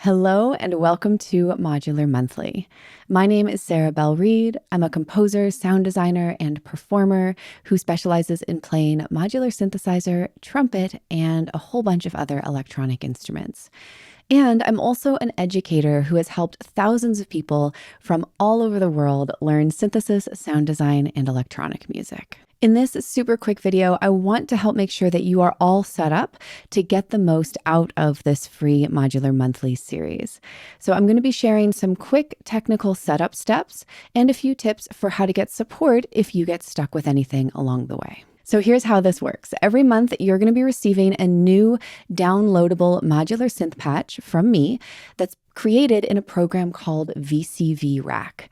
Hello and welcome to Modular Monthly. My name is Belle Reid. I'm a composer, sound designer, and performer who specializes in playing modular synthesizer, trumpet, and a whole bunch of other electronic instruments. And I'm also an educator who has helped thousands of people from all over the world learn synthesis, sound design, and electronic music. In this super quick video, I want to help make sure that you are all set up to get the most out of this free Modular Monthly series. So I'm going to be sharing some quick technical setup steps and a few tips for how to get support if you get stuck with anything along the way. So here's how this works. Every month, you're going to be receiving a new downloadable modular synth patch from me that's created in a program called VCV Rack.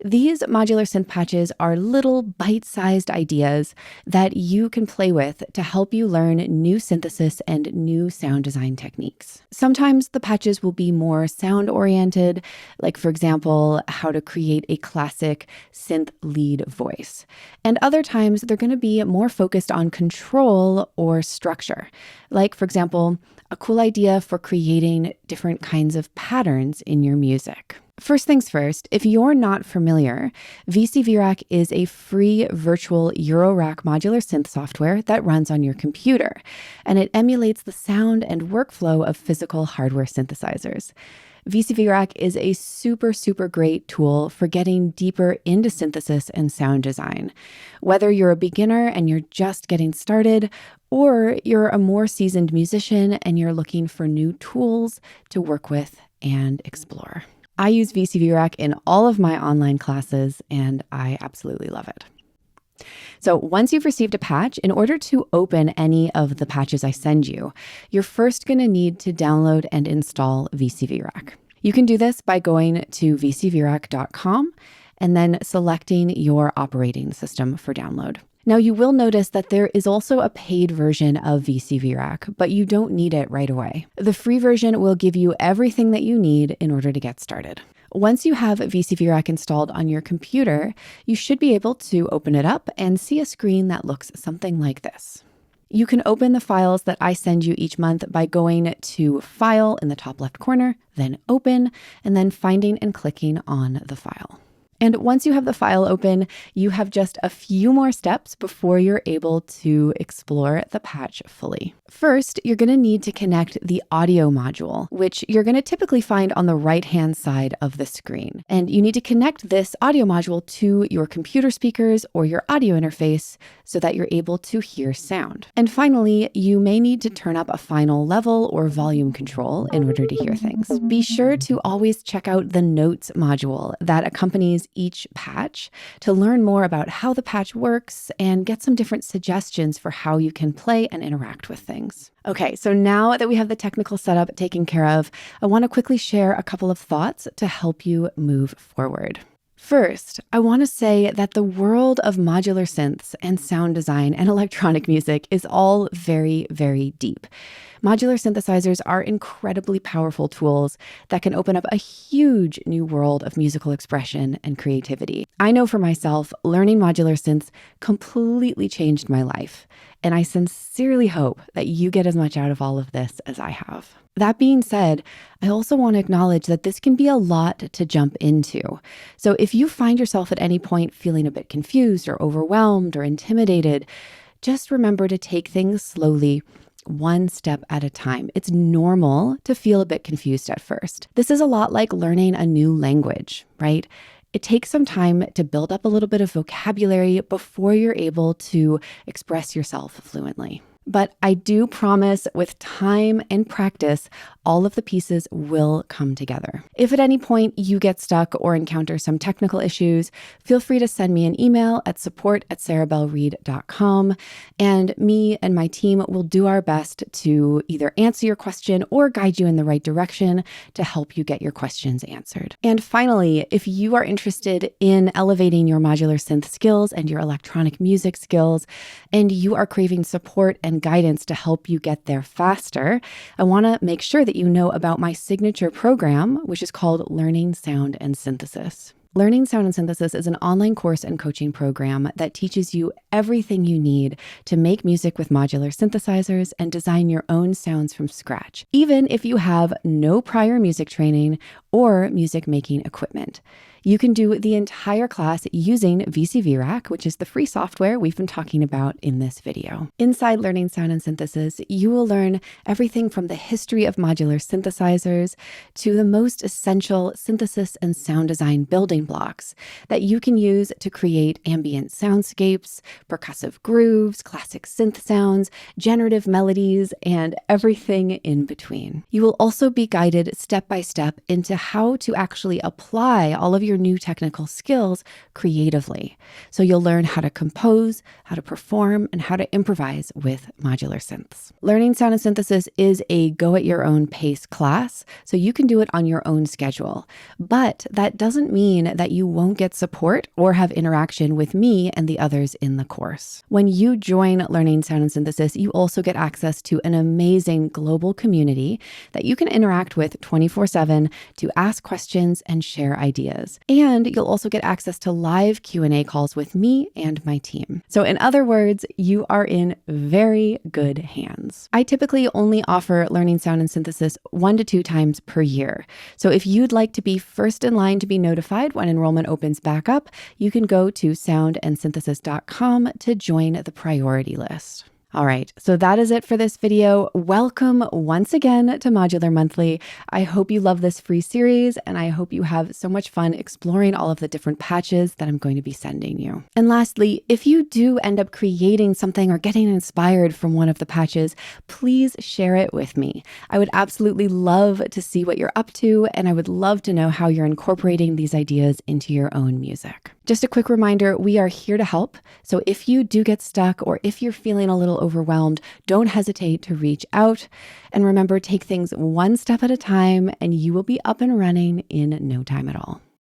These modular synth patches are little bite-sized ideas that you can play with to help you learn new synthesis and new sound design techniques. Sometimes the patches will be more sound-oriented, like for example, how to create a classic synth lead voice. And other times they're going to be more focused on control or structure, like for example, a cool idea for creating different kinds of patterns in your music. First things first, if you're not familiar, VCV Rack is a free virtual Eurorack modular synth software that runs on your computer, and it emulates the sound and workflow of physical hardware synthesizers. VCV Rack is a super great tool for getting deeper into synthesis and sound design. Whether you're a beginner and you're just getting started, or you're a more seasoned musician and you're looking for new tools to work with and explore. I use VCV Rack in all of my online classes, and I absolutely love it. So once you've received a patch, in order to open any of the patches I send you, you're first going to need to download and install VCV Rack. You can do this by going to vcvrack.com and then selecting your operating system for download. Now, you will notice that there is also a paid version of VCV Rack, but you don't need it right away. The free version will give you everything that you need in order to get started. Once you have VCV Rack installed on your computer, you should be able to open it up and see a screen that looks something like this. You can open the files that I send you each month by going to File in the top left corner, then Open, and then finding and clicking on the file. And once you have the file open, you have just a few more steps before you're able to explore the patch fully. First, you're going to need to connect the audio module, which you're going to typically find on the right-hand side of the screen. And you need to connect this audio module to your computer speakers or your audio interface so that you're able to hear sound. And finally, you may need to turn up a final level or volume control in order to hear things. Be sure to always check out the notes module that accompanies each patch to learn more about how the patch works and get some different suggestions for how you can play and interact with things. Okay, so now that we have the technical setup taken care of, I want to quickly share a couple of thoughts to help you move forward. First, I want to say that the world of modular synths and sound design and electronic music is all very deep. Modular synthesizers are incredibly powerful tools that can open up a huge new world of musical expression and creativity. I know for myself, learning modular synths completely changed my life, and I sincerely hope that you get as much out of all of this as I have. That being said, I also want to acknowledge that this can be a lot to jump into. So if you find yourself at any point feeling a bit confused or overwhelmed or intimidated, just remember to take things slowly, one step at a time. It's normal to feel a bit confused at first. This is a lot like learning a new language, right? It takes some time to build up a little bit of vocabulary before you're able to express yourself fluently. But I do promise with time and practice, all of the pieces will come together. If at any point you get stuck or encounter some technical issues, feel free to send me an email at support@sarabellereid.com, and me and my team will do our best to either answer your question or guide you in the right direction to help you get your questions answered. And finally, if you are interested in elevating your modular synth skills and your electronic music skills, and you are craving support and guidance to help you get there faster, I want to make sure that you know about my signature program, which is called Learning Sound and Synthesis. Learning Sound and Synthesis is an online course and coaching program that teaches you everything you need to make music with modular synthesizers and design your own sounds from scratch, even if you have no prior music training or music making equipment. You can do the entire class using VCV Rack, which is the free software we've been talking about in this video. Inside Learning Sound and Synthesis, you will learn everything from the history of modular synthesizers to the most essential synthesis and sound design building blocks that you can use to create ambient soundscapes, percussive grooves, classic synth sounds, generative melodies, and everything in between. You will also be guided step by step into how to actually apply all of your new technical skills creatively. So you'll learn how to compose, how to perform, and how to improvise with modular synths. Learning Sound and Synthesis is a go at your own pace class, so you can do it on your own schedule. But that doesn't mean that you won't get support or have interaction with me and the others in the course. When you join Learning Sound and Synthesis, you also get access to an amazing global community that you can interact with 24/7 to ask questions and share ideas. And you'll also get access to live Q&A calls with me and my team. So in other words, you are in very good hands. I typically only offer Learning Sound and Synthesis 1 to 2 times per year. So if you'd like to be first in line to be notified when enrollment opens back up, you can go to soundandsynthesis.com to join the priority list. All right, so that is it for this video. Welcome once again to Modular Monthly. I hope you love this free series, and I hope you have so much fun exploring all of the different patches that I'm going to be sending you. And lastly, if you do end up creating something or getting inspired from one of the patches, please share it with me. I would absolutely love to see what you're up to, and I would love to know how you're incorporating these ideas into your own music. Just a quick reminder, we are here to help. So if you do get stuck or if you're feeling a little overwhelmed, don't hesitate to reach out. And remember, take things one step at a time and you will be up and running in no time at all.